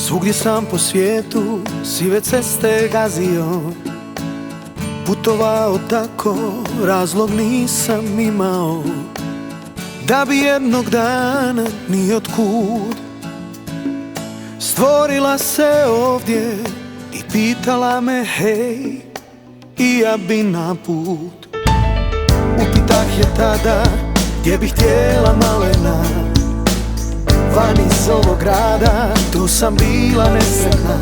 Svugdje sam po svijetu sive ceste gazio, putovao tako, razlog nisam imao, da bi jednog dana ni otkud stvorila se ovdje i pitala me hej, i ja bi na put. Upitah je tada gdje bi htjela malena, van iz ovog grada, tu sam bila nesretna.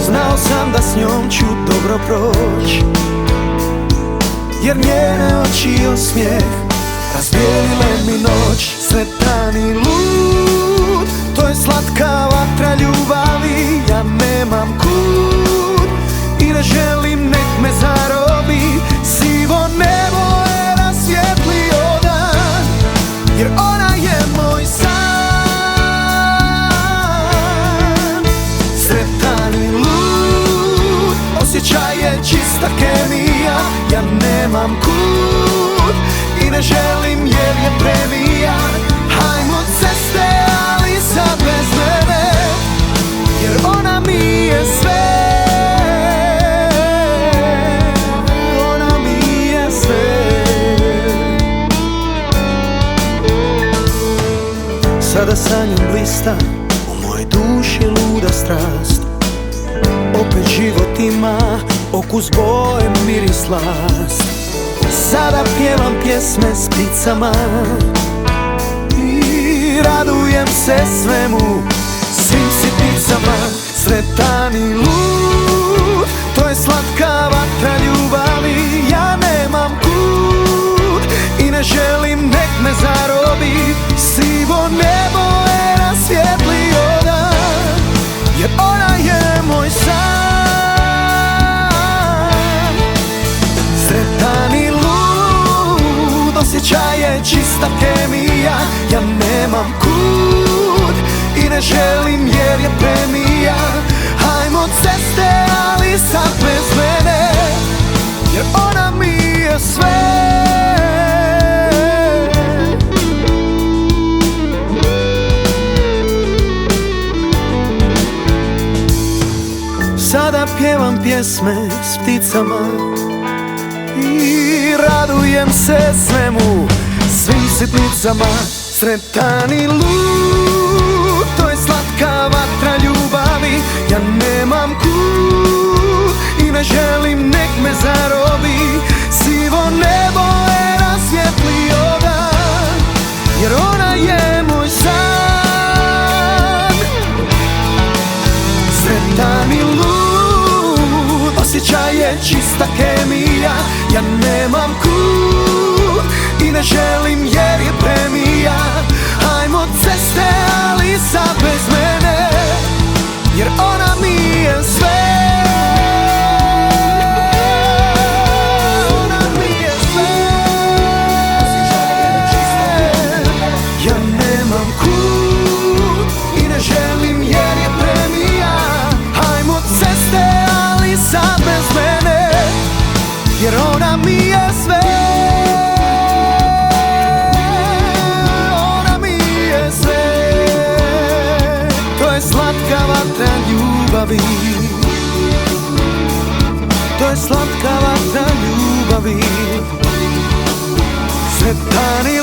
Znao sam da s njom ću dobro proć, jer njene oči i osmijeh razbijelile mi noć. Sretan i lud, to je slatka vatra ljubavi. Ja nemam kud i ne želim nek me zarobi. Sivo nebo je rasvjetlio dan, jer ona je moj san. Sretan i lud, osjećaj je čista kemija. Ja nemam kud i ne želim jer je premija. Hajmo ceste, ali sad bez mene, jer ona mi je sve. Ona mi je sve. Sada sa njom blista u mojoj duši luda strast. Opet život ima okus boje, miris, slast. Sada pjevam pjesme s pticama i radujem se svemu, svim sitnicama. Sretan i lud, to je slatka vatra ljubavi. Ja nemam kud i ne želim nek me zarobi. Sivo nebo je rasvjetlio dan, jer ona je moj san. Sretan i lud, osjećaj je čista kemija. Ja nemam kud i ne želim jer je premija. Hajmo ceste, ali sad bez mene, jer ona mi je sve. Sada pjevam pjesme s pticama i radujem se svemu, svim sitnicama. Sretan i lud, to je slatka vatra ljubavi. Ja nemam kud i ne želim nek me zarobi. Sivo nebo je rasvjetlio dan, jer ona je moj san. Sretan i lud, osjećaj je čista kemija. Ja nemam kud i ne želim jer je premija. Hajmo ceste, ali sad bez mene, jer ona mi je sve. Ona mi je sve. Ja nemam kud i ne želim jer je premija. Hajmo ceste, ali sad bez mene, jer ona mi je sve. Ona mi je sve. To je slatka vatra ljubavi. To je slatka vatra ljubavi. Sretan i